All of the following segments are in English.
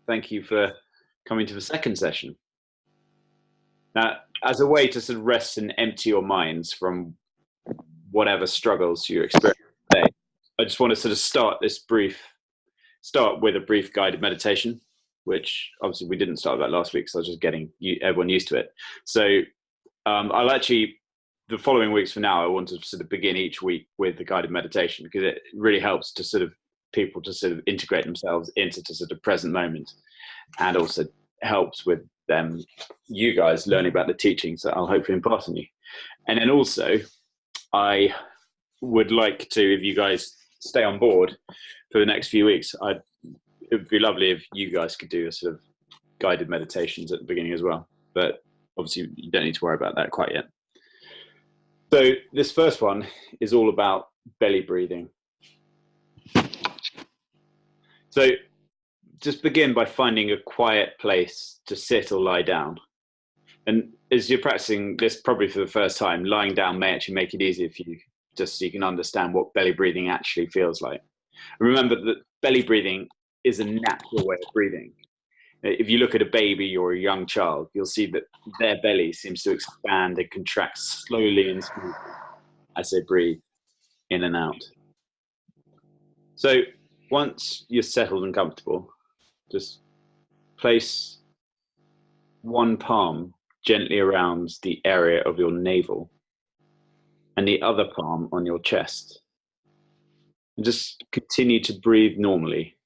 Thank you for coming to the second session. Now, as a way to sort of rest and empty your minds from whatever struggles you experience today, I just want to sort of start with a brief guided meditation, which obviously we didn't start that last week, so I was just getting everyone used to it. So I'll actually, the following weeks from now, I want to sort of begin each week with the guided meditation, because it really helps to sort of people to sort of integrate themselves into the sort of present moment, and also helps with you guys learning about the teachings that I'll hopefully impart on you. And then also, I would like to, if you guys stay on board for the next few weeks, it would be lovely if you guys could do a sort of guided meditations at the beginning as well. But obviously, you don't need to worry about that quite yet. So this first one is all about belly breathing. So just begin by finding a quiet place to sit or lie down. And as you're practicing this probably for the first time, lying down may actually make it easier for you, just so you can understand what belly breathing actually feels like. Remember that belly breathing is a natural way of breathing. If you look at a baby or a young child, you'll see that their belly seems to expand and contract slowly and smoothly as they breathe in and out. So once you're settled and comfortable, just place one palm gently around the area of your navel and the other palm on your chest. And just continue to breathe normally.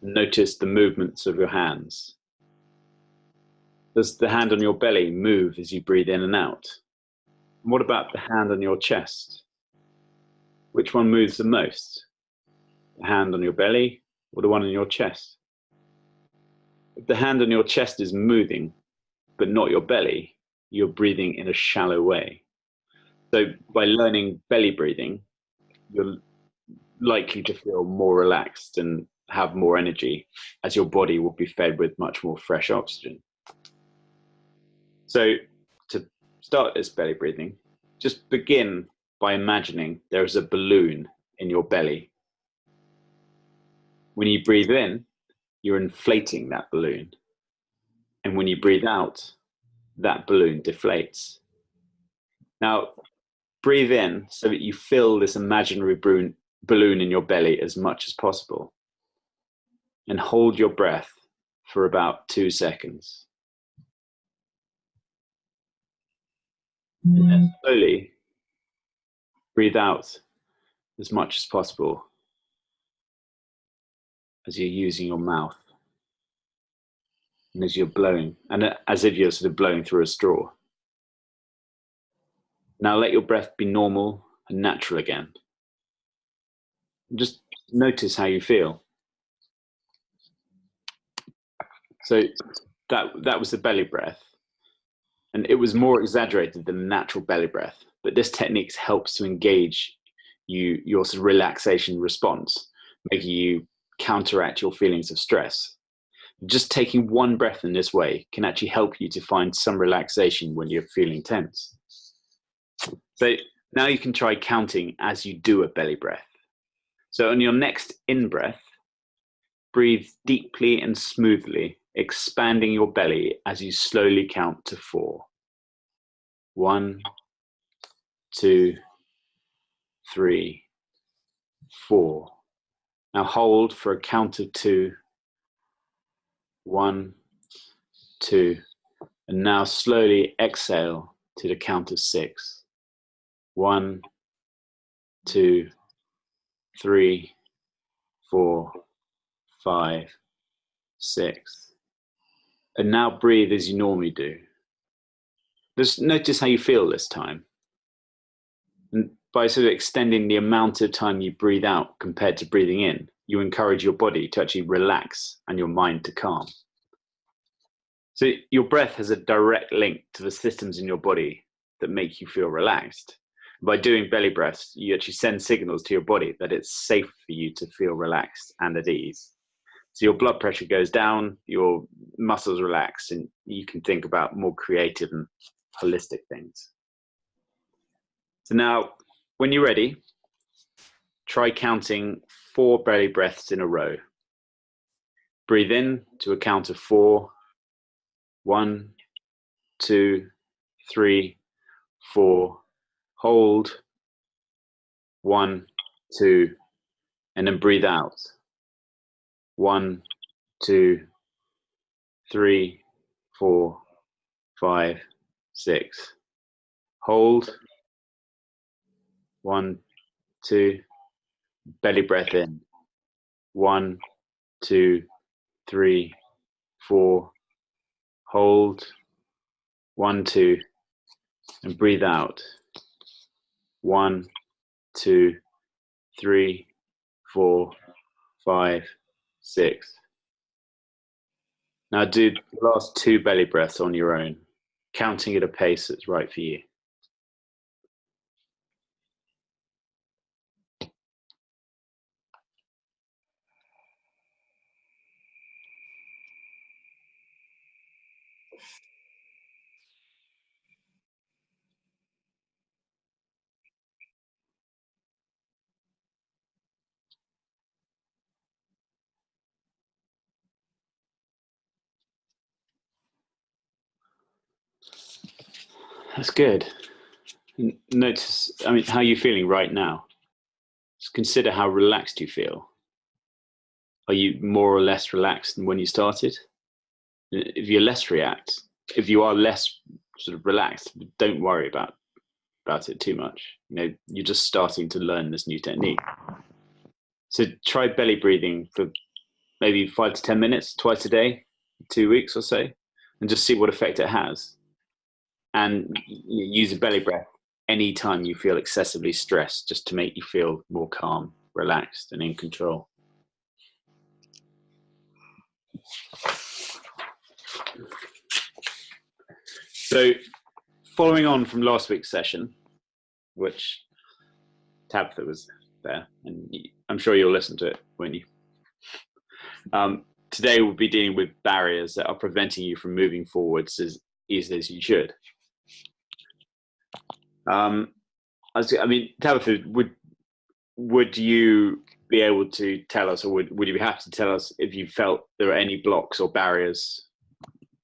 Notice the movements of your hands. Does the hand on your belly move as you breathe in and out? And what about the hand on your chest? Which one moves the most? The hand on your belly or the one on your chest? If the hand on your chest is moving, but not your belly, you're breathing in a shallow way. So by learning belly breathing, you're likely to feel more relaxed and have more energy, as your body will be fed with much more fresh oxygen. So to start this belly breathing, just begin by imagining there is a balloon in your belly. When you breathe in, you're inflating that balloon. And when you breathe out, that balloon deflates. Now, breathe in so that you fill this imaginary balloon in your belly as much as possible. And hold your breath for about 2 seconds. And then slowly breathe out as much as possible as you're using your mouth. And as you're blowing, and as if you're sort of blowing through a straw. Now let your breath be normal and natural again. And just notice how you feel. So that was the belly breath. And it was more exaggerated than the natural belly breath. But this technique helps to engage your sort of relaxation response, making you counteract your feelings of stress. Just taking one breath in this way can actually help you to find some relaxation when you're feeling tense. So now you can try counting as you do a belly breath. So on your next in-breath, breathe deeply and smoothly, expanding your belly as you slowly count to 4. 1, 2, 3, 4. Now hold for a count of 2. 1, 2, and now slowly exhale to the count of 6. 1, 2, 3, 4, 5, 6. And now breathe as you normally do. Just notice how you feel this time. And by sort of extending the amount of time you breathe out compared to breathing in, you encourage your body to actually relax and your mind to calm. So your breath has a direct link to the systems in your body that make you feel relaxed. By doing belly breaths, you actually send signals to your body that it's safe for you to feel relaxed and at ease. So your blood pressure goes down, your muscles relax, and you can think about more creative and holistic things. So now, when you're ready, try counting 4 belly breaths in a row. breathe in to a count of 4. 1, 2, 3, 4. Hold. 1, 2, and then breathe out. 1, 2, 3, 4, 5, 6. Hold. 1, 2. Belly breath in. 1, 2, 3, 4. Hold. 1, 2, and breathe out. 1, 2, 3, 4, 5, 6. Now do the last 2 belly breaths on your own, counting at a pace that's right for you. That's good. Notice, how you're feeling right now. Just consider how relaxed you feel. Are you more or less relaxed than when you started? If you're if you are less sort of relaxed, don't worry about it too much. You're just starting to learn this new technique. So try belly breathing for maybe 5 to 10 minutes, twice a day, 2 weeks or so, and just see what effect it has. And use a belly breath anytime you feel excessively stressed, just to make you feel more calm, relaxed, and in control. So following on from last week's session, which Tabitha was there, and I'm sure you'll listen to it, won't you? Today we'll be dealing with barriers that are preventing you from moving forwards as easily as you should. Tabitha, would you be able to tell us, or would you be happy to tell us if you felt there were any blocks or barriers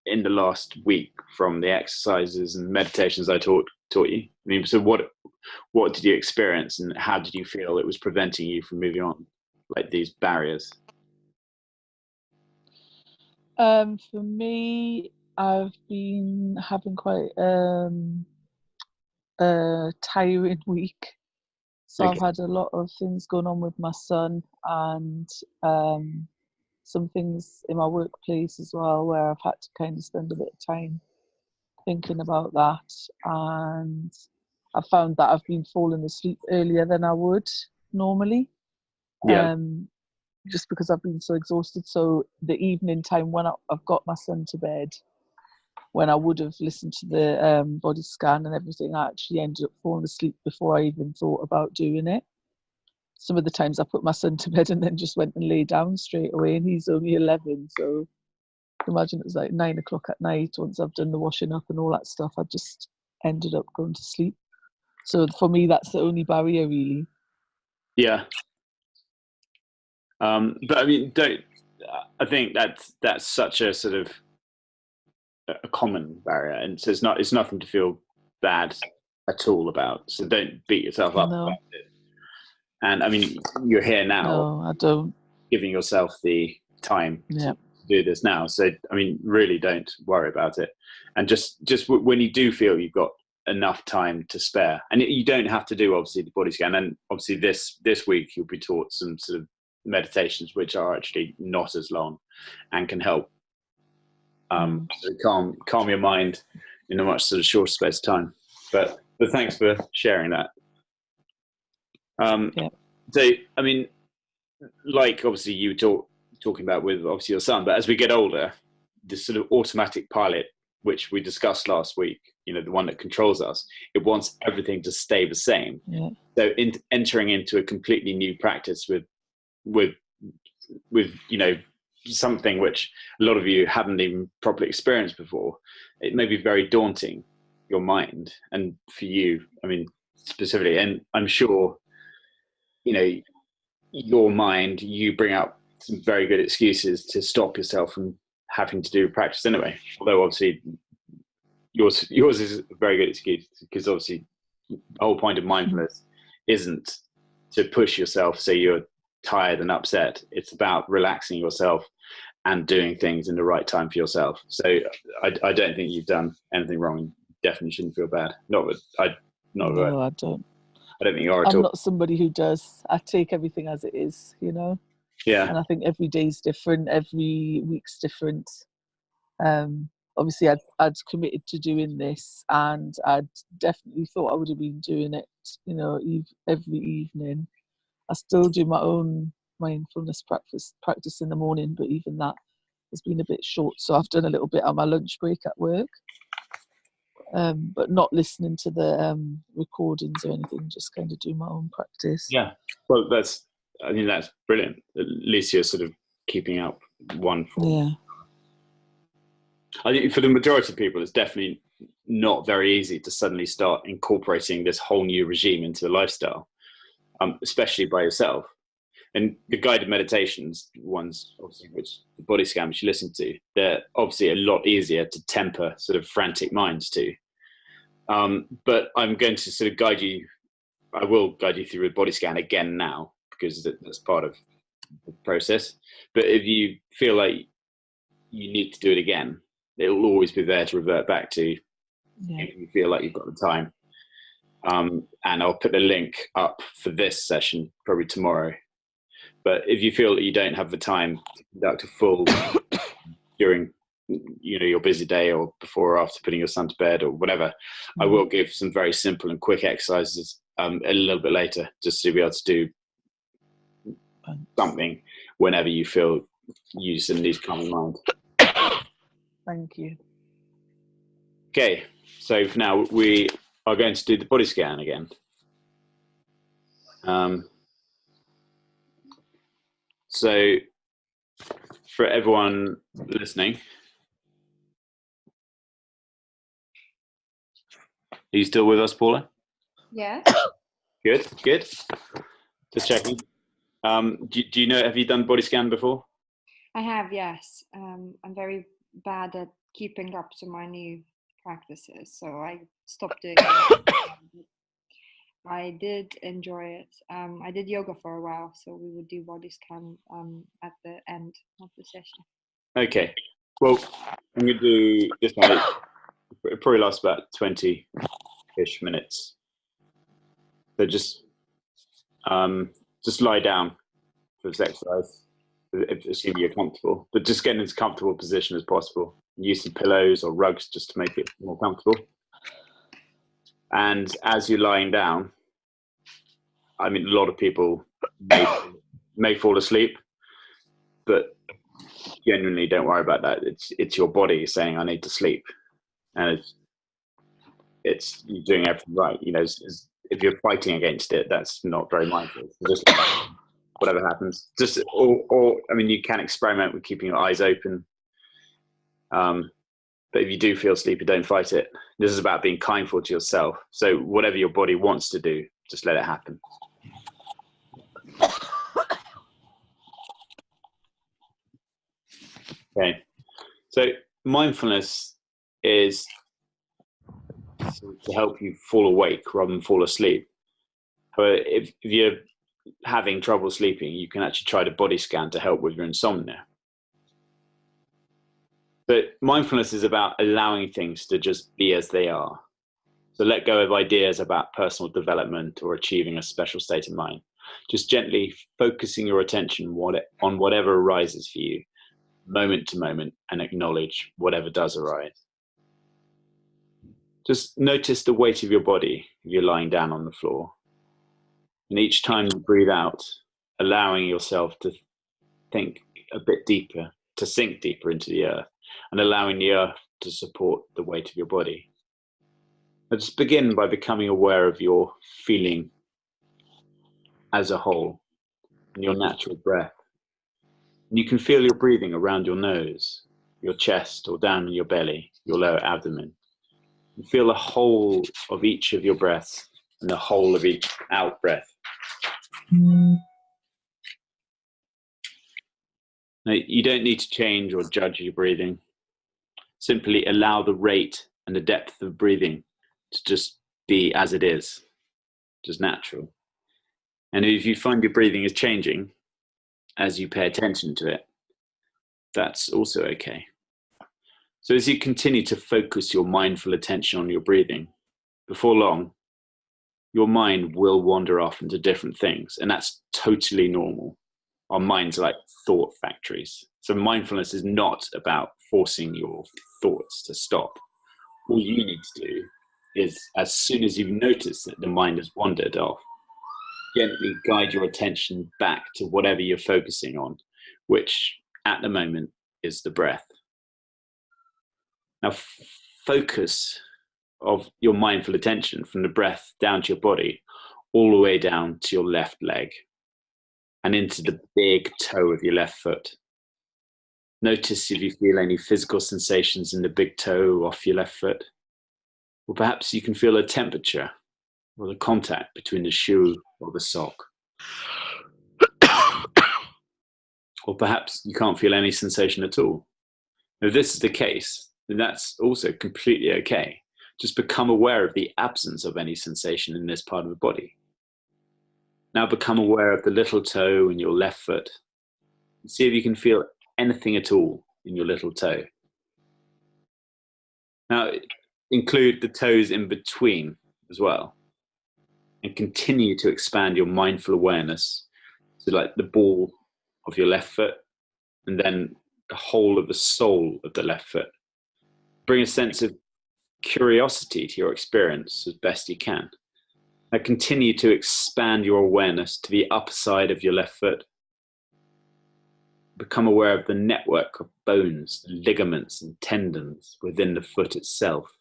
in the last week from the exercises and meditations I taught you? So what did you experience, and how did you feel it was preventing you from moving on, like these barriers? For me, I've been having quite a tiring week. So okay. I've had a lot of things going on with my son, and some things in my workplace as well, where I've had to kind of spend a bit of time thinking about that. And I found that I've been falling asleep earlier than I would normally. Yeah. Just because I've been so exhausted. So the evening time when I've got my son to bed, when I would have listened to the body scan and everything, I actually ended up falling asleep before I even thought about doing it. Some of the times I put my son to bed and then just went and lay down straight away, and he's only 11. So imagine it was like 9 o'clock at night. Once I've done the washing up and all that stuff, I just ended up going to sleep. So for me, that's the only barrier, really. Yeah. But I think that's such a sort of a common barrier, and so it's nothing to feel bad at all about. So don't beat yourself up about it. And you're here now. No, I don't. Giving yourself the time to do this now. So really don't worry about it. And just when you do feel you've got enough time to spare, and you don't have to do obviously the body scan, and obviously this week you'll be taught some sort of meditations which are actually not as long and can help so calm your mind in a much sort of shorter space of time. But thanks for sharing that. So like obviously you talking about with obviously your son, but as we get older, this sort of automatic pilot, which we discussed last week, the one that controls us, it wants everything to stay the same. Yeah. So entering into a completely new practice with something which a lot of you haven't even properly experienced before, it may be very daunting, your mind, and for you, specifically. And I'm sure, your mind, you bring up some very good excuses to stop yourself from having to do practice anyway. Although obviously yours is a very good excuse, because obviously the whole point of mindfulness isn't to push yourself so you're tired and upset. It's about relaxing yourself and doing things in the right time for yourself. So I don't think you've done anything wrong. Definitely shouldn't feel bad. No, I don't. I don't think you are at all. I'm not somebody who does. I take everything as it is, you know. Yeah. And I think every day's different, every week's different. Obviously, I'd committed to doing this, and I'd definitely thought I would have been doing it, you know, every evening. I still do my own mindfulness practice in the morning, but even that has been a bit short. So I've done a little bit on my lunch break at work, but not listening to the recordings or anything, just kind of do my own practice. Yeah. Well, I think that's brilliant. At least you're sort of keeping up one form. Yeah. I think for the majority of people, it's definitely not very easy to suddenly start incorporating this whole new regime into a lifestyle, especially by yourself. And the guided meditations ones, obviously, which the body scan which you listen to, they're obviously a lot easier to temper sort of frantic minds to. But I'm going to sort of I will guide you through a body scan again now, because that's part of the process. But if you feel like you need to do it again, it'll always be there to revert back to if you feel like you've got the time. And I'll put the link up for this session probably tomorrow. But if you feel that you don't have the time to conduct a full during your busy day or before or after putting your son to bed or whatever, I will give some very simple and quick exercises a little bit later, just to be able to do something whenever you feel you just need to calm your mind. Thank you. Okay, so for now we are going to do the body scan again. So for everyone listening, are you still with us, Paula? Yeah. Good. Just checking. Do you know, have you done body scan before? I have, yes. I'm very bad at keeping up to my new practices, so I stopped doing it. I did enjoy it. I did yoga for a while, so we would do body scan at the end of the session. Okay. Well, I'm going to do this one. It probably lasts about 20-ish minutes. So just lie down for this exercise, assuming you're comfortable. But just get in as comfortable a position as possible. Use some pillows or rugs just to make it more comfortable. And as you're lying down, I mean, a lot of people may fall asleep, but genuinely don't worry about that. It's your body saying, I need to sleep. And it's you're doing everything right. You know, if you're fighting against it, that's not very mindful. Just whatever happens, or I mean, you can experiment with keeping your eyes open. But if you do feel sleepy, don't fight it. This is about being kindful to yourself. So whatever your body wants to do, just let it happen. Okay. So mindfulness is to help you fall awake rather than fall asleep. However, if you're having trouble sleeping, you can actually try the body scan to help with your insomnia. But mindfulness is about allowing things to just be as they are. So let go of ideas about personal development or achieving a special state of mind. Just gently focusing your attention on whatever arises for you, moment to moment, and acknowledge whatever does arise. Just notice the weight of your body if you're lying down on the floor. And each time you breathe out, allowing yourself to think a bit deeper, to sink deeper into the earth, and allowing the earth to support the weight of your body. Now just begin by becoming aware of your feeling as a whole, and your natural breath. And you can feel your breathing around your nose, your chest, or down in your belly, your lower abdomen. And feel the whole of each of your breaths and the whole of each out breath. Now, you don't need to change or judge your breathing. Simply allow the rate and the depth of breathing to just be as it is, just natural. And if you find your breathing is changing as you pay attention to it, that's also okay. So as you continue to focus your mindful attention on your breathing, before long, your mind will wander off into different things, and that's totally normal. Our minds are like thought factories. So mindfulness is not about forcing your thoughts to stop. All you need to do is, as soon as you've noticed that the mind has wandered off, gently guide your attention back to whatever you're focusing on, which at the moment is the breath. Now, focus of your mindful attention from the breath down to your body, all the way down to your left leg and into the big toe of your left foot. Notice if you feel any physical sensations in the big toe off your left foot. Or perhaps you can feel a temperature or the contact between the shoe or the sock. Or perhaps you can't feel any sensation at all. If this is the case, then that's also completely okay. Just become aware of the absence of any sensation in this part of the body. Now become aware of the little toe in your left foot. And see if you can feel anything at all in your little toe. Now include the toes in between as well. And continue to expand your mindful awareness to like the ball of your left foot and then the whole of the sole of the left foot. Bring a sense of curiosity to your experience as best you can. Now continue to expand your awareness to the upper side of your left foot. Become aware of the network of bones, ligaments, and tendons within the foot itself.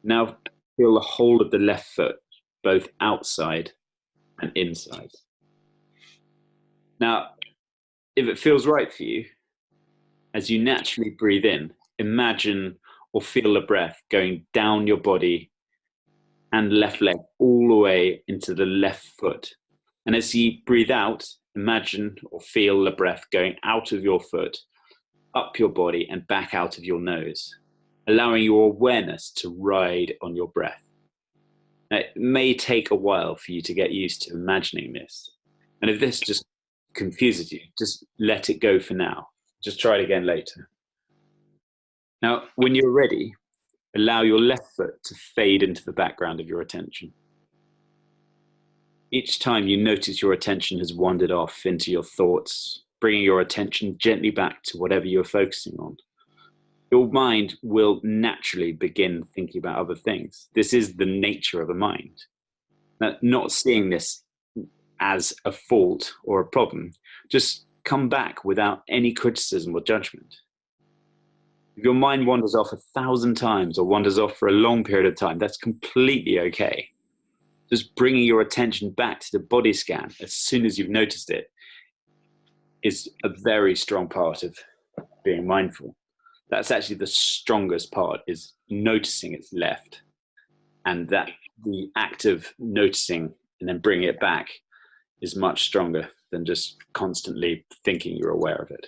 Now feel the whole of the left foot, both outside and inside. Now, if it feels right for you, as you naturally breathe in, imagine or feel the breath going down your body and left leg all the way into the left foot. And as you breathe out, imagine or feel the breath going out of your foot, up your body and back out of your nose, allowing your awareness to ride on your breath. Now, it may take a while for you to get used to imagining this. And if this just confuses you, just let it go for now. Just try it again later. Now, when you're ready, allow your left foot to fade into the background of your attention. Each time you notice your attention has wandered off into your thoughts, bringing your attention gently back to whatever you're focusing on, your mind will naturally begin thinking about other things. This is the nature of the mind. Now, not seeing this as a fault or a problem, just come back without any criticism or judgment. If your mind wanders off 1,000 times or wanders off for a long period of time, that's completely okay. Just bringing your attention back to the body scan as soon as you've noticed it is a very strong part of being mindful. That's actually the strongest part, is noticing it's left. And that the act of noticing and then bringing it back is much stronger than just constantly thinking you're aware of it.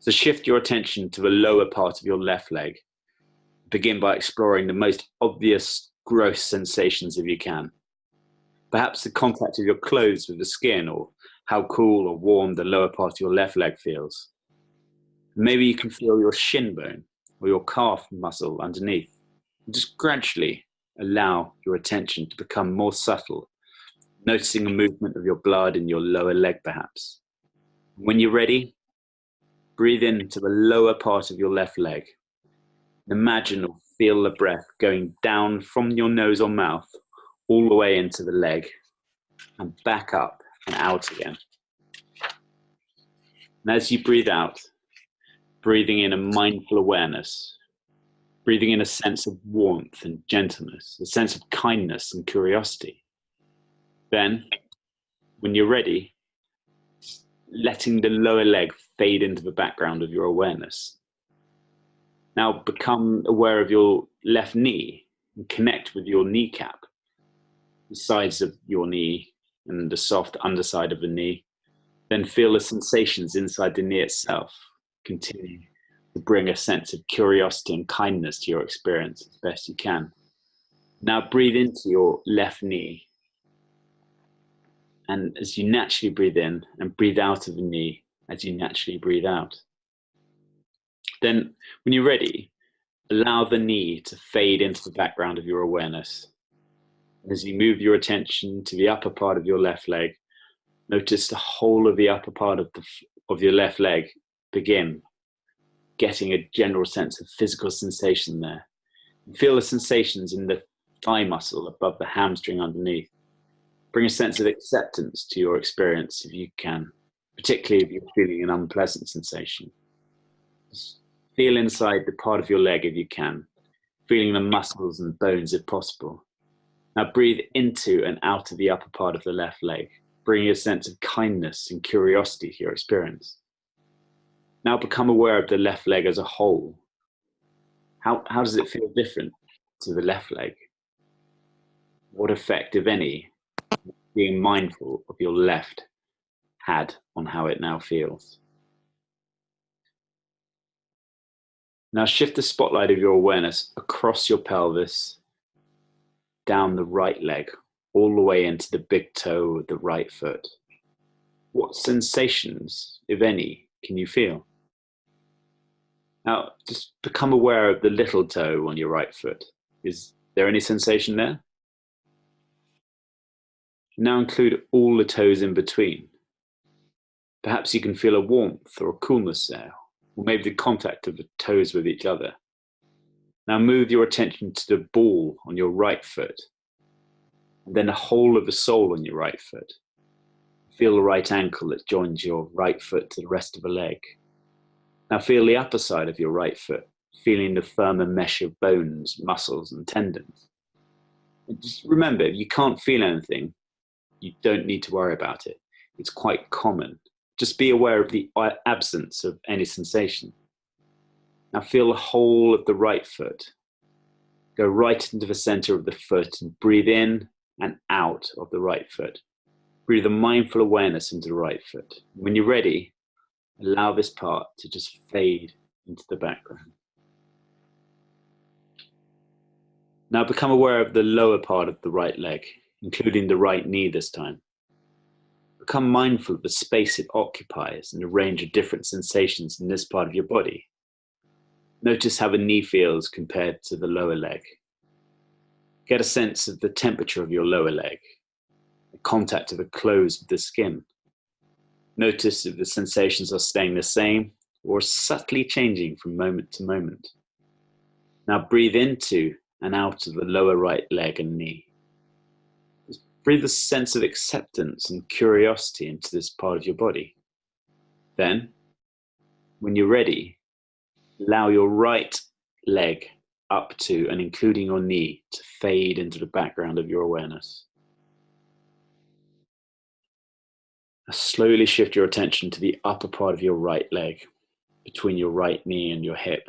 So shift your attention to the lower part of your left leg. Begin by exploring the most obvious gross sensations if you can. Perhaps the contact of your clothes with the skin, or how cool or warm the lower part of your left leg feels. Maybe you can feel your shin bone or your calf muscle underneath. Just gradually allow your attention to become more subtle, noticing the movement of your blood in your lower leg perhaps. When you're ready, breathe into the lower part of your left leg. Imagine or feel the breath going down from your nose or mouth all the way into the leg and back up and out again. And as you breathe out, breathing in a mindful awareness, breathing in a sense of warmth and gentleness, a sense of kindness and curiosity. Then, when you're ready, letting the lower leg fade into the background of your awareness. Now become aware of your left knee and connect with your kneecap, the sides of your knee and the soft underside of the knee. Then feel the sensations inside the knee itself. Continue to bring a sense of curiosity and kindness to your experience as best you can. Now breathe into your left knee. And as you naturally breathe in, and breathe out of the knee as you naturally breathe out. Then, when you're ready, allow the knee to fade into the background of your awareness. And as you move your attention to the upper part of your left leg, notice the whole of the upper part of your left leg begin, getting a general sense of physical sensation there. You feel the sensations in the thigh muscle above the hamstring underneath. Bring a sense of acceptance to your experience if you can, particularly if you're feeling an unpleasant sensation. Just feel inside the part of your leg if you can, feeling the muscles and bones if possible. Now breathe into and out of the upper part of the left leg, bringing a sense of kindness and curiosity to your experience. Now become aware of the left leg as a whole. How does it feel different to the left leg? What effect, if any, being mindful of your left had on how it now feels? Now shift the spotlight of your awareness across your pelvis, down the right leg, all the way into the big toe of the right foot. What sensations, if any, can you feel? Now just become aware of the little toe on your right foot. Is there any sensation there? Now include all the toes in between. Perhaps you can feel a warmth or a coolness there, or maybe the contact of the toes with each other. Now move your attention to the ball on your right foot, and then the whole of the sole on your right foot. Feel the right ankle that joins your right foot to the rest of the leg. Now feel the upper side of your right foot, feeling the firmer mesh of bones, muscles, and tendons. And just remember, if you can't feel anything, you don't need to worry about it. It's quite common. Just be aware of the absence of any sensation. Now feel the whole of the right foot. Go right into the center of the foot and breathe in and out of the right foot. Breathe a mindful awareness into the right foot. When you're ready, allow this part to just fade into the background. Now become aware of the lower part of the right leg, including the right knee this time. Become mindful of the space it occupies and a range of different sensations in this part of your body. Notice how the knee feels compared to the lower leg. Get a sense of the temperature of your lower leg, the contact of the clothes with the skin. Notice if the sensations are staying the same or subtly changing from moment to moment. Now breathe into and out of the lower right leg and knee. Just breathe a sense of acceptance and curiosity into this part of your body. Then, when you're ready, allow your right leg up to and including your knee to fade into the background of your awareness. Now slowly shift your attention to the upper part of your right leg, between your right knee and your hip.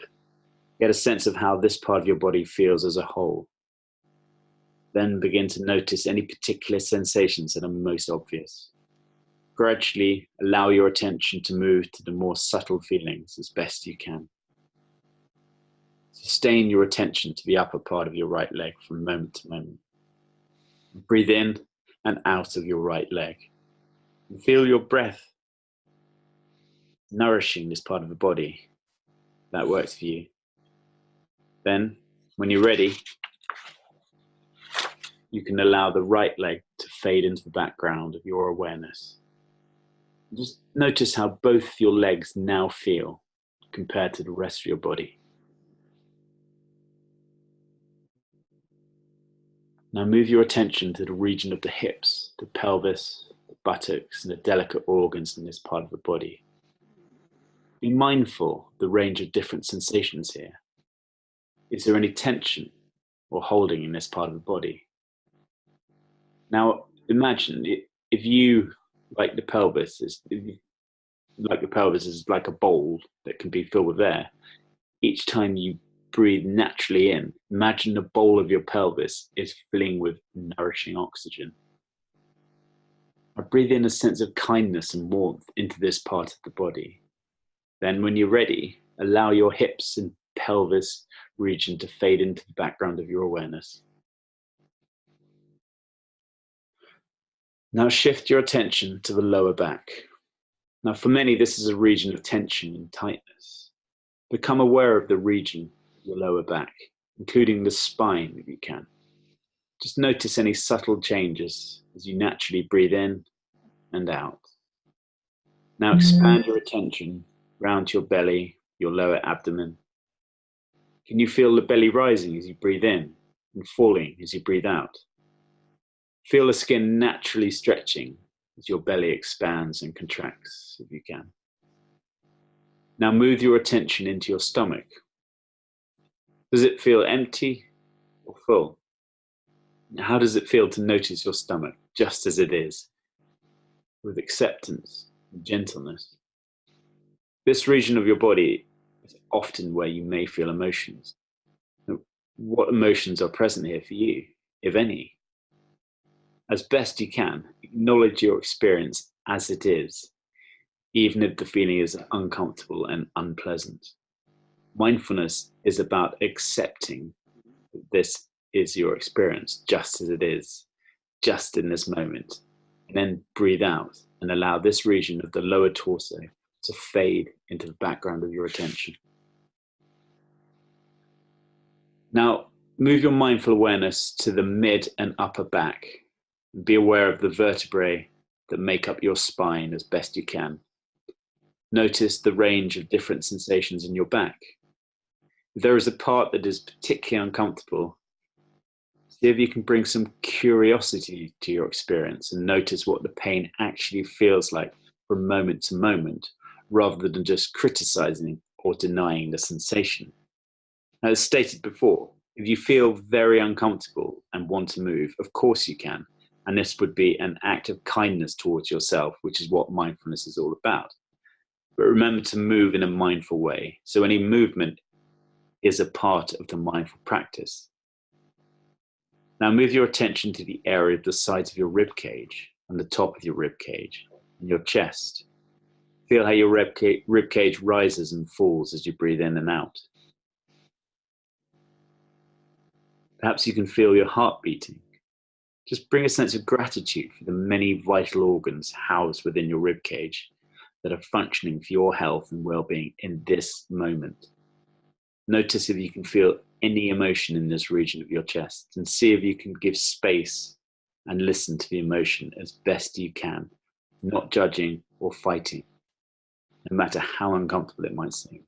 Get a sense of how this part of your body feels as a whole. Then begin to notice any particular sensations that are most obvious. Gradually allow your attention to move to the more subtle feelings as best you can. Sustain your attention to the upper part of your right leg from moment to moment. Breathe in and out of your right leg. And feel your breath nourishing this part of the body. That works for you. Then, when you're ready, you can allow the right leg to fade into the background of your awareness. Just notice how both your legs now feel compared to the rest of your body. Now move your attention to the region of the hips, the pelvis, the buttocks, and the delicate organs in this part of the body. Be mindful of the range of different sensations here. Is there any tension or holding in this part of the body? Now imagine if you, like the pelvis is like a bowl that can be filled with air. Each time you breathe naturally in, imagine the bowl of your pelvis is filling with nourishing oxygen. Now breathe in a sense of kindness and warmth into this part of the body. Then when you're ready, allow your hips and pelvis region to fade into the background of your awareness. Now shift your attention to the lower back. Now for many, this is a region of tension and tightness. Become aware of the region of your lower back, including the spine if you can. Just notice any subtle changes as you naturally breathe in and out. Now expand your attention round to your belly, your lower abdomen. Can you feel the belly rising as you breathe in and falling as you breathe out? Feel the skin naturally stretching as your belly expands and contracts if you can. Now move your attention into your stomach. Does it feel empty or full? How does it feel to notice your stomach just as it is, with acceptance and gentleness? This region of your body is often where you may feel emotions. What emotions are present here for you, if any? As best you can, acknowledge your experience as it is, even if the feeling is uncomfortable and unpleasant. Mindfulness is about accepting that this is your experience just as it is, just in this moment. And then breathe out and allow this region of the lower torso to fade into the background of your attention. Now, move your mindful awareness to the mid and upper back. Be aware of the vertebrae that make up your spine as best you can. Notice the range of different sensations in your back. If there is a part that is particularly uncomfortable, see if you can bring some curiosity to your experience and notice what the pain actually feels like from moment to moment, rather than just criticizing or denying the sensation. As stated before, if you feel very uncomfortable and want to move, of course you can. And this would be an act of kindness towards yourself, which is what mindfulness is all about. But remember to move in a mindful way. So any movement is a part of the mindful practice. Now move your attention to the area of the sides of your rib cage and the top of your rib cage and your chest. Feel how your rib cage rises and falls as you breathe in and out. Perhaps you can feel your heart beating. Just bring a sense of gratitude for the many vital organs housed within your rib cage that are functioning for your health and well-being in this moment. Notice if you can feel any emotion in this region of your chest, and see if you can give space and listen to the emotion as best you can, not judging or fighting, no matter how uncomfortable it might seem.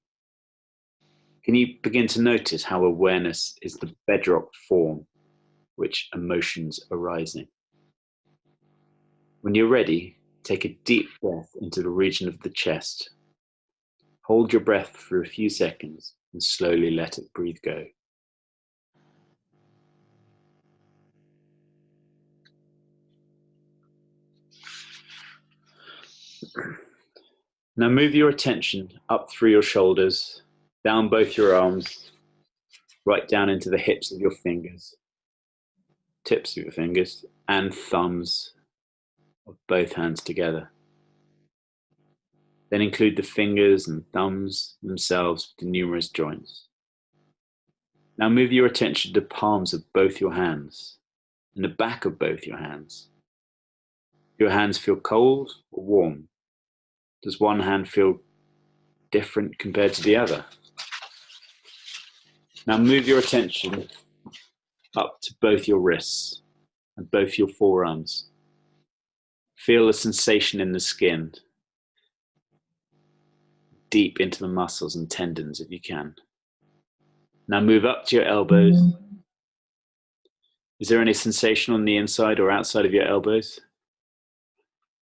Can you begin to notice how awareness is the bedrock form which emotions are arising? When you're ready, take a deep breath into the region of the chest. Hold your breath for a few seconds and slowly let it breathe go. Now move your attention up through your shoulders, down both your arms, right down into the hips of your fingers, tips of your fingers, and thumbs of both hands together. Then include the fingers and thumbs themselves with the numerous joints. Now move your attention to the palms of both your hands and the back of both your hands. Do your hands feel cold or warm? Does one hand feel different compared to the other? Now move your attention up to both your wrists and both your forearms. Feel the sensation in the skin, deep into the muscles and tendons if you can. Now move up to your elbows. Is there any sensation on the inside or outside of your elbows?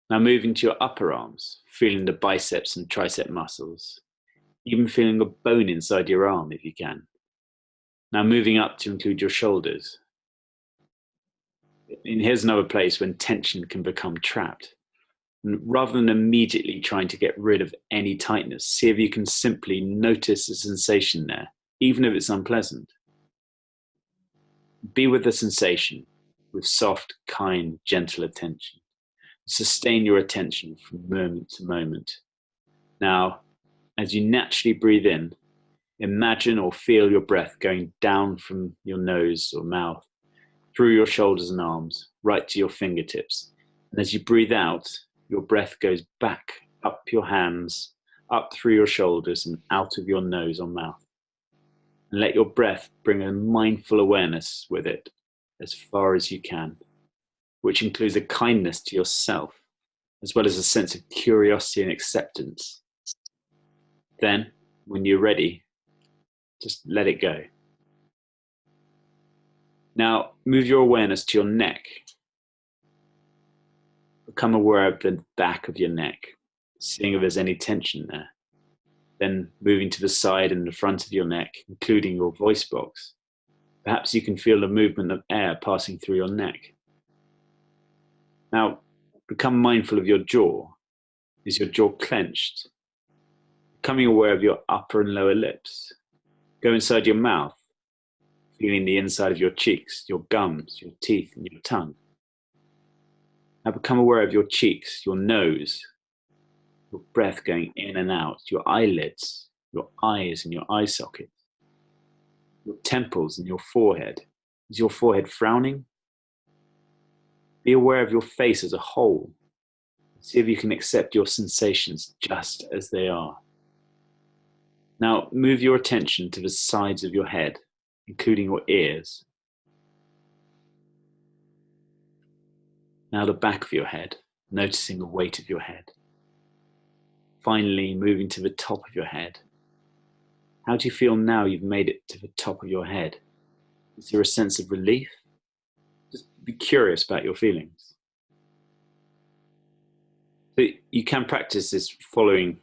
Now moving to your upper arms, feeling the biceps and tricep muscles, even feeling a bone inside your arm if you can. Now moving up to include your shoulders. And here's another place when tension can become trapped. And rather than immediately trying to get rid of any tightness, see if you can simply notice the sensation there, even if it's unpleasant. Be with the sensation with soft, kind, gentle attention. Sustain your attention from moment to moment. Now, as you naturally breathe in, imagine or feel your breath going down from your nose or mouth, through your shoulders and arms, right to your fingertips. And as you breathe out, your breath goes back up your hands, up through your shoulders and out of your nose or mouth. And let your breath bring a mindful awareness with it as far as you can, which includes a kindness to yourself, as well as a sense of curiosity and acceptance. Then, when you're ready, just let it go. Now, move your awareness to your neck. Become aware of the back of your neck, seeing if there's any tension there. Then moving to the side and the front of your neck, including your voice box. Perhaps you can feel the movement of air passing through your neck. Now, become mindful of your jaw. Is your jaw clenched? Becoming aware of your upper and lower lips. Go inside your mouth, feeling the inside of your cheeks, your gums, your teeth, and your tongue. Now become aware of your cheeks, your nose, your breath going in and out, your eyelids, your eyes and your eye sockets, your temples and your forehead. Is your forehead frowning? Be aware of your face as a whole. See if you can accept your sensations just as they are. Now move your attention to the sides of your head, including your ears. Now the back of your head, noticing the weight of your head. Finally, moving to the top of your head. How do you feel now you've made it to the top of your head? Is there a sense of relief? Just be curious about your feelings. So you can practice this following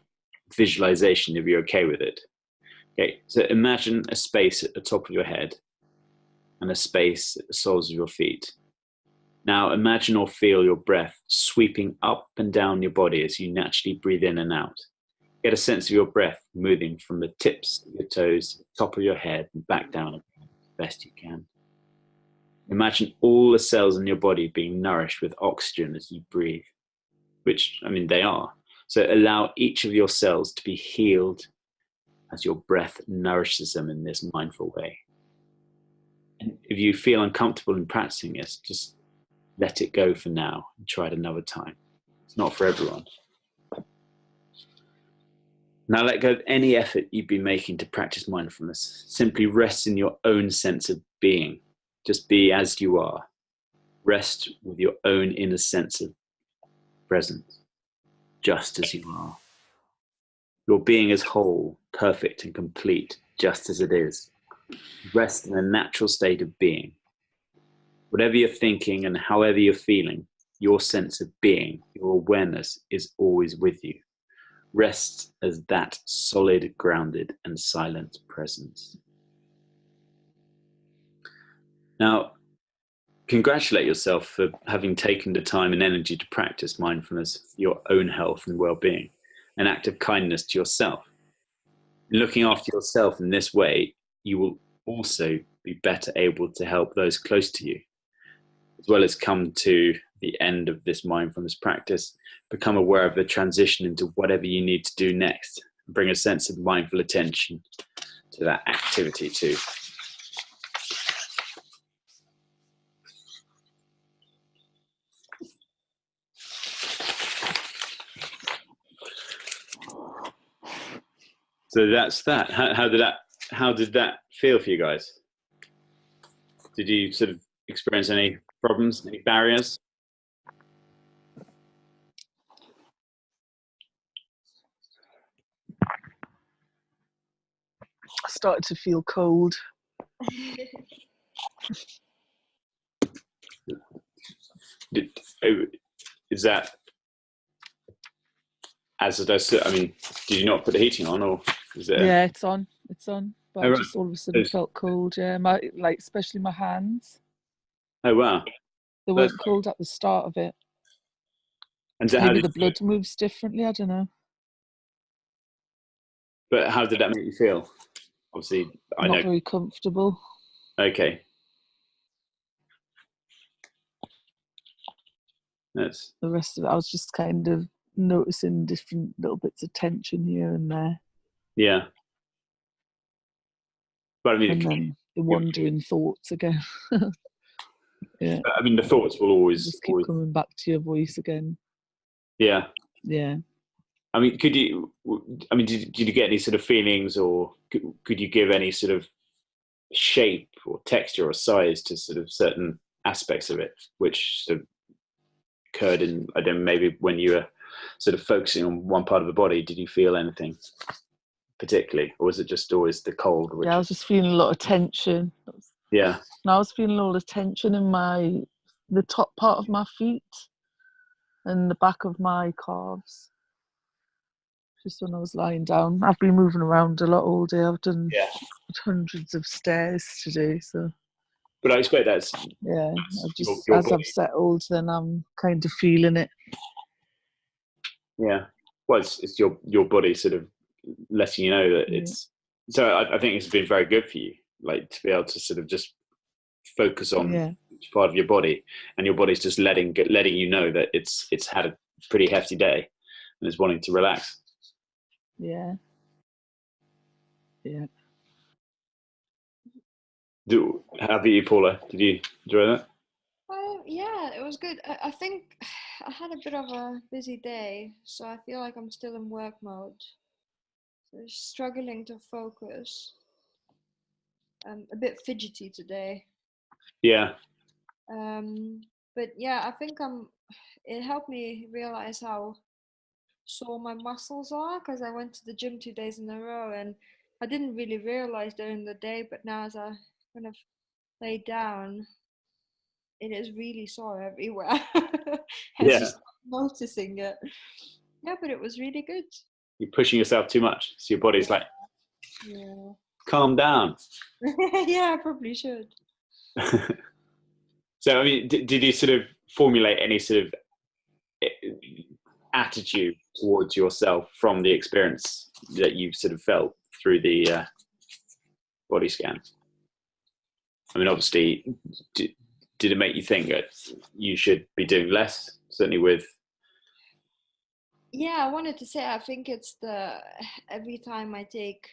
visualization if you're okay with it. Okay, so imagine a space at the top of your head and a space at the soles of your feet. Now imagine or feel your breath sweeping up and down your body as you naturally breathe in and out. Get a sense of your breath moving from the tips of your toes to the top of your head and back down as best you can. Imagine all the cells in your body being nourished with oxygen as you breathe, which, they are. So allow each of your cells to be healed as your breath nourishes them in this mindful way. And if you feel uncomfortable in practicing this, just let it go for now and try it another time. It's not for everyone. Now let go of any effort you've been making to practice mindfulness. Simply rest in your own sense of being. Just be as you are. Rest with your own inner sense of presence, just as you are. Your being is whole, perfect and complete, just as it is. Rest in a natural state of being. Whatever you're thinking and however you're feeling, your sense of being, your awareness is always with you. Rest as that solid, grounded, and silent presence. Now, congratulate yourself for having taken the time and energy to practice mindfulness for your own health and well-being, an act of kindness to yourself. In looking after yourself in this way, you will also be better able to help those close to you, as well as come to the end of this mindfulness practice, become aware of the transition into whatever you need to do next, and bring a sense of mindful attention to that activity too. So that's that. How did that feel for you guys? Did you sort of experience any problems, any barriers? I started to feel cold. Is that as it does? Did you not put the heating on, or is it? Yeah, it's on. But Oh, I just all of a sudden felt cold. Yeah, especially my hands. Oh wow! They weren't cold at the start of it. And so maybe the blood moves differently. I don't know. But how did that make you feel? Obviously, I know. Not very comfortable. Okay. That's The rest of it, I was just kind of noticing different little bits of tension here and there, yeah. But I mean, and then the wandering thoughts again. Yeah, I mean, the thoughts will always, just keep coming back to your voice again. yeah. Yeah. I mean, did you get any sort of feelings, or could you give any sort of shape or texture or size to sort of certain aspects of it, which sort of occurred in, I don't know, maybe when you were sort of focusing on one part of the body, did you feel anything particularly, or was it just always the cold? Yeah, I was just feeling a lot of tension. Yeah. And I was feeling a lot of tension in the top part of my feet and the back of my calves. Just when I was lying down. I've been moving around a lot all day. I've done hundreds of stairs today, so. But I expect that's Yeah, your as body. I've settled, then I'm kind of feeling it. Yeah. Well, it's your body sort of letting you know that it's. So I think it's been very good for you, like to be able to sort of just focus on each part of your body, and your body's just letting you know that it's had a pretty hefty day and is wanting to relax. Yeah. Yeah. How about you, Paula? Did you enjoy that? Yeah, it was good. I think I had a bit of a busy day, so I feel like I'm still in work mode. So struggling to focus. A bit fidgety today. Yeah. But yeah, I think it helped me realize how sore my muscles are, because I went to the gym 2 days in a row and I didn't really realize during the day, but now as I kind of lay down, it is really sore everywhere. As you Yeah. start noticing it. Yeah, but it was really good. You're pushing yourself too much, so your body's like, Yeah. calm down. Yeah, I probably should. So I mean, did you sort of formulate any sort of attitude towards yourself from the experience that you sort of felt through the body scan? I mean, obviously, did it make you think that you should be doing less? Certainly with. Yeah, I wanted to say I think it's every time I take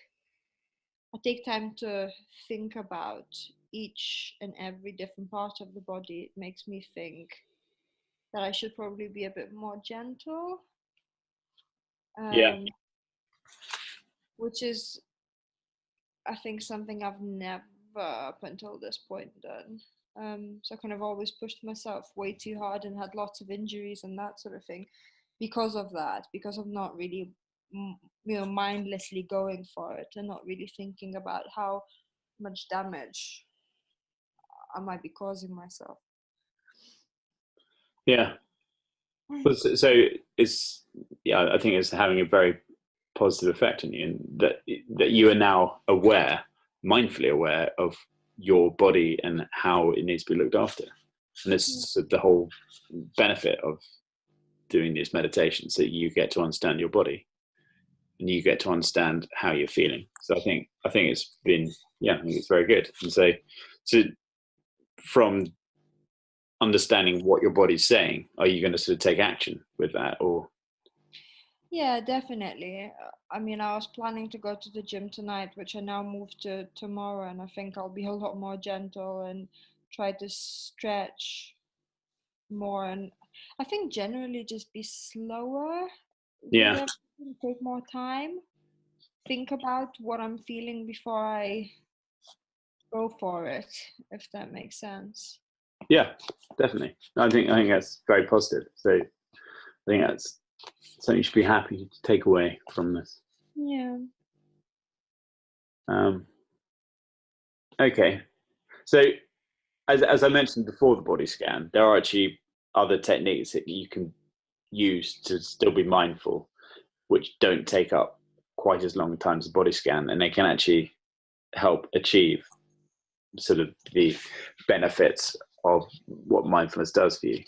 time to think about each and every different part of the body, it makes me think that I should probably be a bit more gentle. Yeah. Which is, I think, something I've never up until this point done. So I kind of always pushed myself way too hard and had lots of injuries and that sort of thing because of that, because of not really, mindlessly going for it and not really thinking about how much damage I might be causing myself. Yeah. So it's, I think it's having a very positive effect on you, and that you are now mindfully aware of your body and how it needs to be looked after. And this is the whole benefit of doing these meditations, that you get to understand your body and you get to understand how you're feeling. So I think it's been, I think it's very good. And so from understanding what your body's saying, are you going to sort of take action with that, or? Yeah, definitely. I mean, I was planning to go to the gym tonight, which I now moved to tomorrow, and I think I'll be a lot more gentle and try to stretch more. And I think generally just be slower with Yeah. everything, take more time, think about what I'm feeling before I go for it, if that makes sense. Yeah, definitely. I think that's very positive. So I think that's something you should be happy to take away from this. Yeah. Okay. So as I mentioned before the body scan, there are actually other techniques that you can use to still be mindful, which don't take up quite as long a time as a body scan, and they can actually help achieve sort of the benefits of what mindfulness does for you.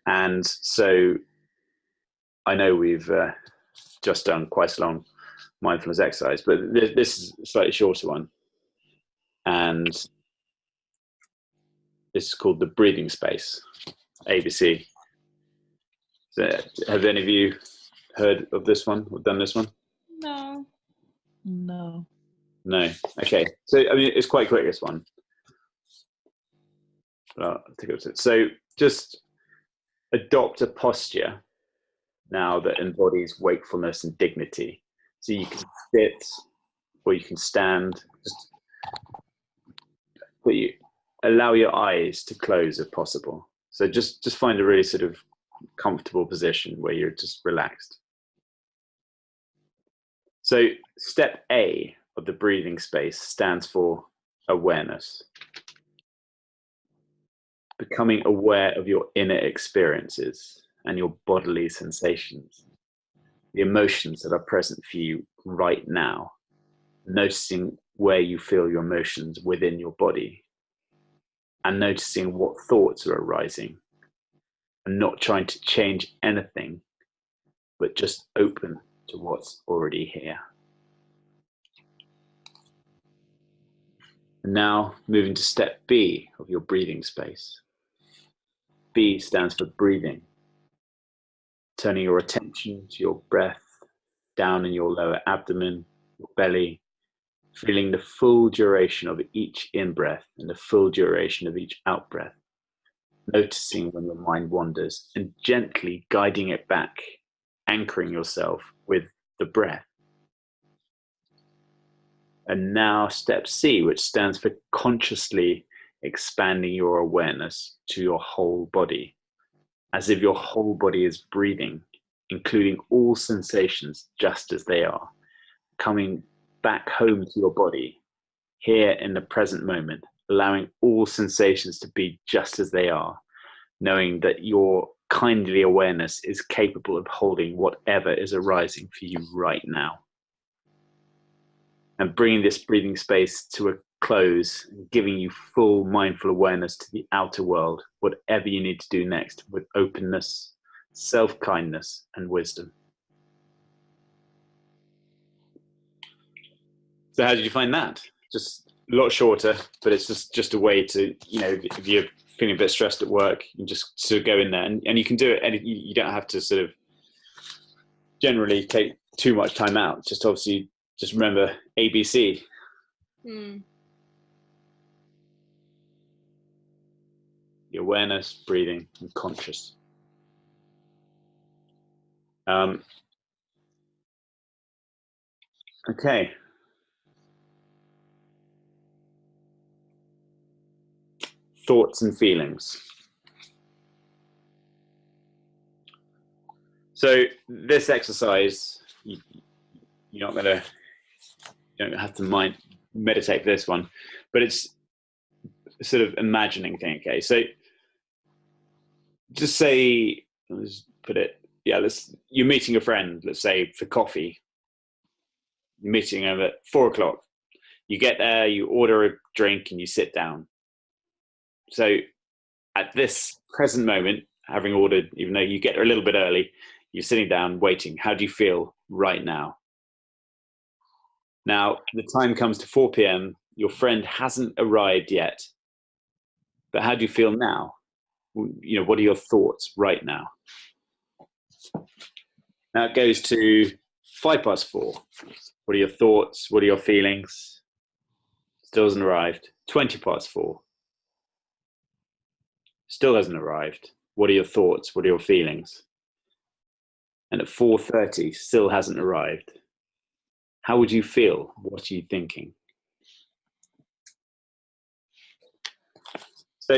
And so I know we've just done quite a long mindfulness exercise, but this is a slightly shorter one, and this is called the breathing space, ABC. So, have any of you heard of this one or done this one? No. No. No. Okay. So, I mean, it's quite quick, this one. I'll take it. So, just adopt a posture now that embodies wakefulness and dignity. So you can sit or you can stand. But you allow your eyes to close if possible. So just find a really sort of comfortable position where you're just relaxed. So step A of the breathing space stands for awareness. Becoming aware of your inner experiences and your bodily sensations, the emotions that are present for you right now, noticing where you feel your emotions within your body, and noticing what thoughts are arising, and not trying to change anything, but just open to what's already here. And now moving to step B of your breathing space. B stands for breathing. Turning your attention to your breath down in your lower abdomen, your belly, feeling the full duration of each in-breath and the full duration of each out-breath. Noticing when your mind wanders and gently guiding it back, anchoring yourself with the breath. And now step C, which stands for consciously expanding your awareness to your whole body, as if your whole body is breathing, including all sensations just as they are, coming back home to your body, here in the present moment, allowing all sensations to be just as they are, knowing that your kindly awareness is capable of holding whatever is arising for you right now. And bringing this breathing space to a close, giving you full mindful awareness to the outer world, whatever you need to do next, with openness, self-kindness, and wisdom. So how did you find that? Just a lot shorter, but it's just a way to, if you're feeling a bit stressed at work, you just sort of go in there and you can do it, and you don't have to sort of generally take too much time out. Just obviously, just remember ABC. The awareness, breathing, and conscious. Okay. Thoughts and feelings. So this exercise, you don't have to meditate for this one, but it's a sort of imagining thing. Okay, so just say, let's put it, you're meeting a friend, let's say for coffee. You're meeting them at 4:00. You get there, you order a drink, and you sit down. So at this present moment, having ordered, even though you get there a little bit early, you're sitting down waiting. How do you feel right now? Now, the time comes to 4 p.m. Your friend hasn't arrived yet. But how do you feel now? What are your thoughts right now? Now it goes to 4:05. What are your thoughts? What are your feelings? Still hasn't arrived. 4:20. Still hasn't arrived. What are your thoughts? What are your feelings? And at 4:30, still hasn't arrived. How would you feel? What are you thinking? So,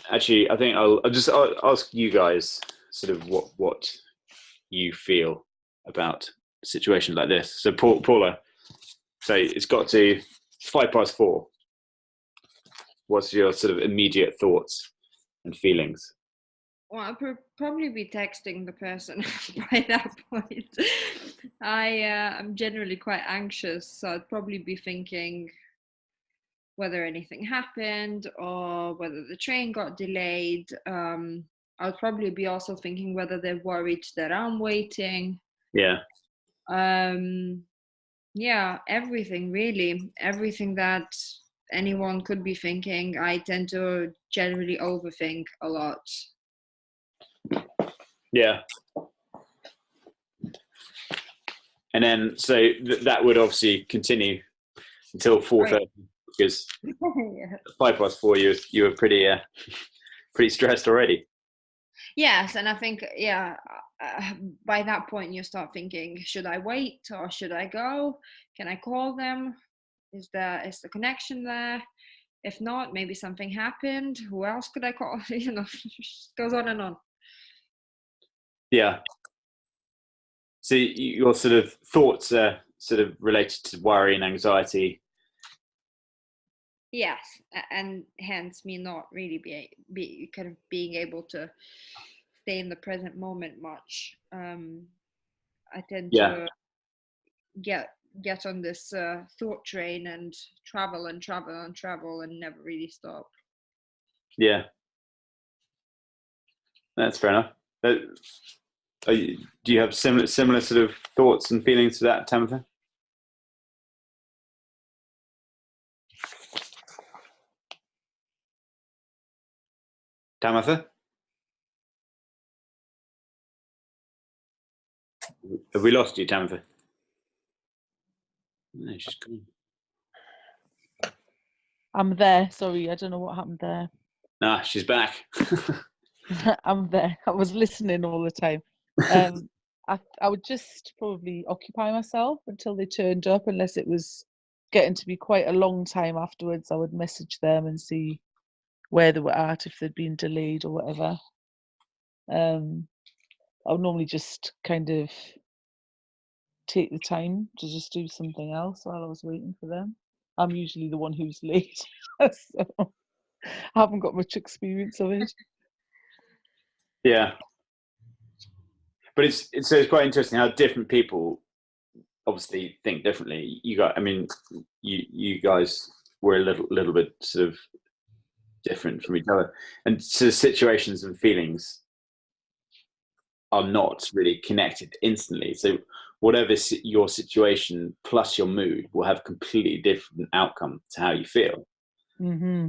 actually, I think I'll ask you guys sort of what you feel about situations like this. So, Paula, so it's got to 4:05. What's your sort of immediate thoughts and feelings? Well, I'll probably be texting the person by that point. I'm generally quite anxious, so I'd probably be thinking whether anything happened or whether the train got delayed. I'll probably be also thinking whether they're worried that I'm waiting. Yeah. Yeah, everything really. Everything that anyone could be thinking. I tend to generally overthink a lot. Yeah. And then, so that would obviously continue until 4:30, because Yeah. 4:05, you were pretty stressed already. Yes, and I think by that point you start thinking, should I wait or should I go? Can I call them? Is the connection there? If not, maybe something happened. Who else could I call? Just goes on and on. Yeah. So your sort of thoughts are sort of related to worry and anxiety. Yes, and hence me not really be kind of being able to stay in the present moment much. I tend Yeah. to get on this thought train and travel and travel and travel and never really stop. Yeah. That's fair enough. Do you have similar sort of thoughts and feelings to that, Tamitha? Tamitha? Have we lost you, Tamitha? No, she's gone. I'm there. Sorry, I don't know what happened there. Nah, she's back. I'm there. I was listening all the time. I would just probably occupy myself until they turned up, unless it was getting to be quite a long time afterwards. I would message them and see where they were at, if they'd been delayed or whatever. I would normally just kind of take the time to just do something else while I was waiting for them. I'm usually the one who's late, so I haven't got much experience of it. Yeah. But it's quite interesting how different people obviously think differently. You guys were a little bit sort of different from each other, and so situations and feelings are not really connected instantly. So whatever your situation plus your mood will have a completely different outcome to how you feel. Mm-hmm.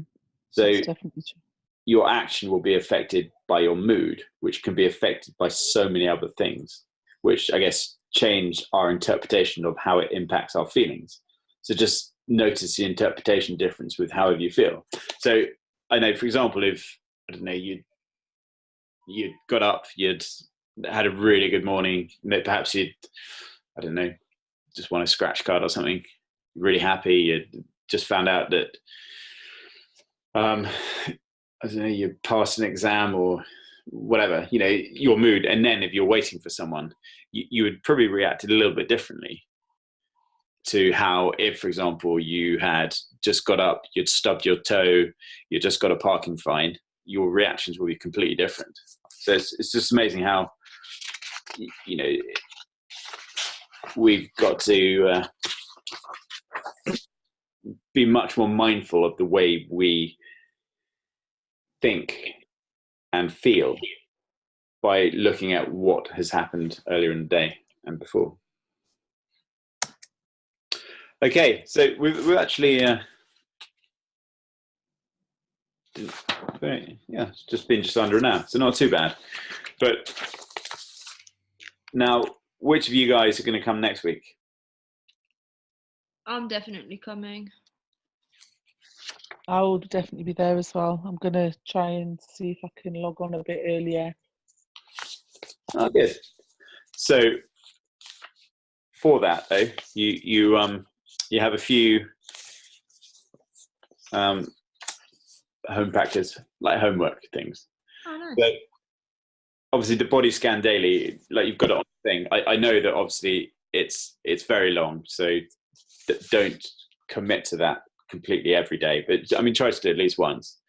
So That's definitely true. your action will be affected by your mood, which can be affected by so many other things, which I guess change our interpretation of how it impacts our feelings. So just notice the interpretation difference with however you feel. So I know, for example, if, I don't know, you'd got up, you'd had a really good morning, perhaps you'd, I don't know, just won a scratch card or something, really happy, you'd just found out that I don't know, you passed an exam or whatever, your mood. And then if you're waiting for someone, you would probably react a little bit differently to how, if, for example, you had just got up, you'd stubbed your toe, you just got a parking fine, your reactions will be completely different. So it's just amazing how, we've got to be much more mindful of the way we think and feel by looking at what has happened earlier in the day and before. Okay, so we've actually it's just been just under an hour, so not too bad. But now, which of you guys are going to come next week? I'm definitely coming. I'll definitely be there as well. I'm going to try and see if I can log on a bit earlier. Oh, good. So for that, though, you have a few home practice, like homework things. Oh, nice. So obviously the body scan daily, like you've got it on the thing. I know that obviously it's very long, so don't commit to that completely every day. But I mean, try to do it at least once.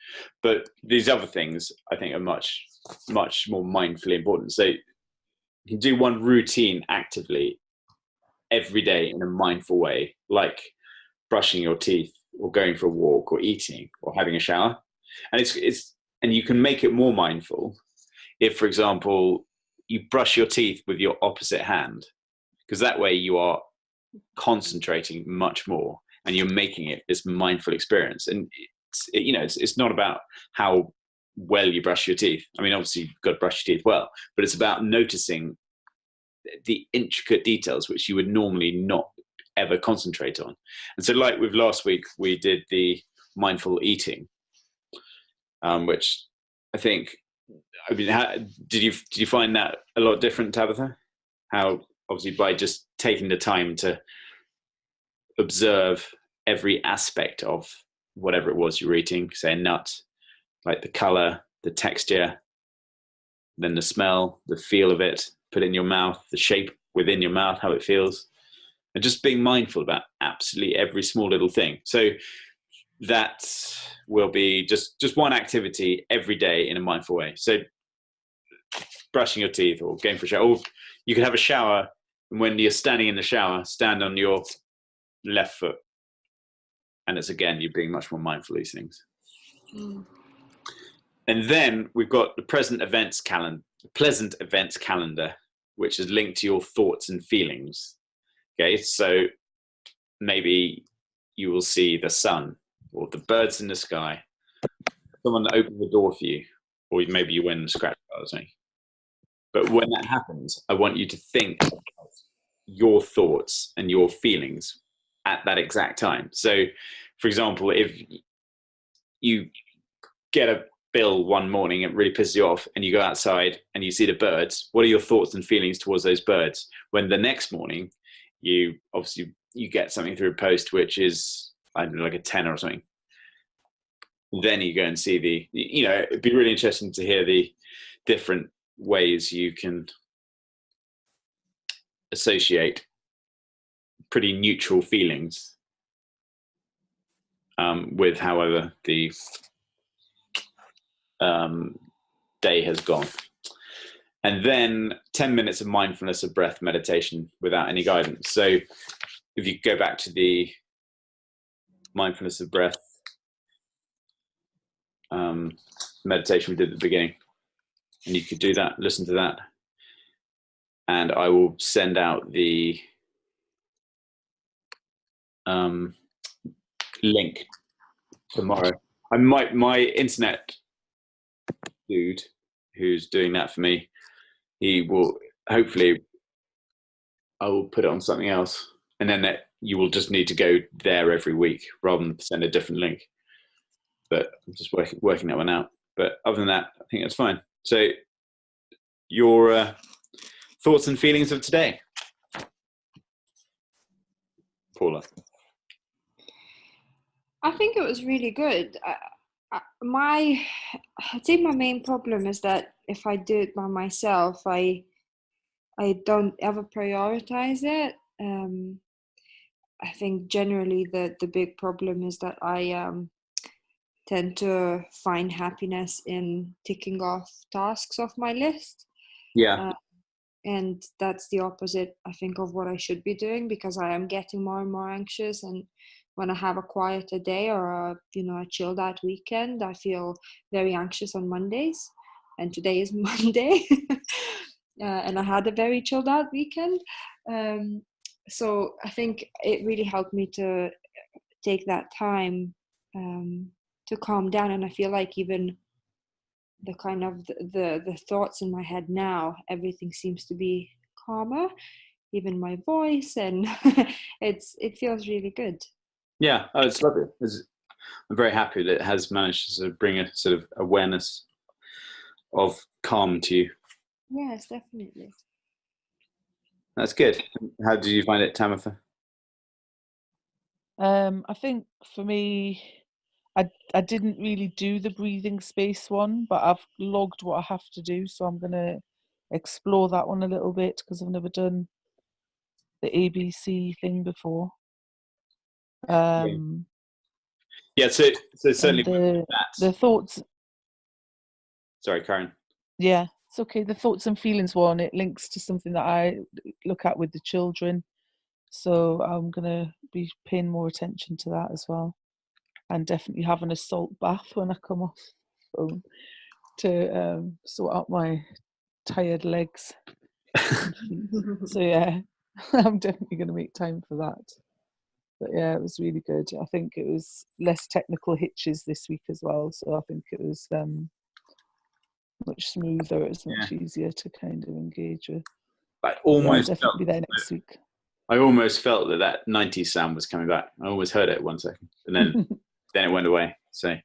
But these other things I think are much more mindfully important. So you can do one routine actively every day in a mindful way, like brushing your teeth or going for a walk or eating or having a shower. And and you can make it more mindful if, for example, you brush your teeth with your opposite hand, because that way you are concentrating much more and you're making it this mindful experience. And it's not about how well you brush your teeth. I mean, obviously you've got to brush your teeth well, but it's about noticing the intricate details which you would normally not ever concentrate on. And so, like with last week, we did the mindful eating, which I think, I mean, did you find that a lot different, Tabitha? How obviously by just taking the time to observe every aspect of whatever it was you were eating, say a nut, like the color, the texture, then the smell, the feel of it, put it in your mouth, the shape within your mouth, how it feels, and just being mindful about absolutely every small little thing. So that will be just one activity every day in a mindful way. So brushing your teeth or going for a shower, or you could have a shower, and when you're standing in the shower, stand on your left foot, and it's again, you're being much more mindful of these things. And then we've got the pleasant events calendar, which is linked to your thoughts and feelings. Okay, so maybe you will see the sun or the birds in the sky, someone that opened the door for you, or maybe you went and scratched or something. But when that happens, I want you to think about your thoughts and your feelings at that exact time. So, for example, if you get a bill one morning, it really pisses you off, and you go outside and you see the birds, what are your thoughts and feelings towards those birds? When the next morning, you get something through a post, which is, I don't know, like a 10 or something. Then you go and see it'd be really interesting to hear the different ways you can associate pretty neutral feelings with however the day has gone. And then 10 minutes of mindfulness of breath meditation without any guidance. So if you go back to the mindfulness of breath meditation we did at the beginning, and you could do that, listen to that, and I will send out the link tomorrow. My internet dude who's doing that for me, he will hopefully, I will put it on something else, and then you will just need to go there every week rather than send a different link. But I'm just working that one out. But other than that, I think that's fine. So your thoughts and feelings of today, Paula? I think it was really good. I'd say my main problem is that if I do it by myself, I don't ever prioritize it. I think generally the big problem is that I tend to find happiness in ticking off tasks off my list. Yeah. And that's the opposite, I think, of what I should be doing, because I am getting more and more anxious. And when I have a quieter day or a chilled out weekend, I feel very anxious on Mondays. And today is Monday, and I had a very chilled out weekend. So I think it really helped me to take that time to calm down. And I feel like even the kind of the thoughts in my head now, everything seems to be calmer, even my voice, and it feels really good. Yeah, it's lovely. I'm very happy that it has managed to sort of bring a sort of awareness of calm to you. Yes, definitely. That's good. How did you find it, Tamitha? I think for me, I didn't really do the breathing space one, but I've logged what I have to do, so I'm gonna explore that one a little bit because I've never done the ABC thing before. Yeah, so certainly the thoughts. Sorry, Karen. Yeah, it's okay. The thoughts and feelings one, it links to something that I look at with the children, so I'm gonna be paying more attention to that as well, and definitely having a salt bath when I come off phone to sort out my tired legs and feet. So yeah, I'm definitely going to make time for that. But yeah, it was really good. I think it was less technical hitches this week as well, so I think it was much smoother. It's much easier to kind of engage with. I Yeah, almost I'll definitely be there next week. I almost felt that 90s sound was coming back. I almost heard it 1 second, and then it went away. So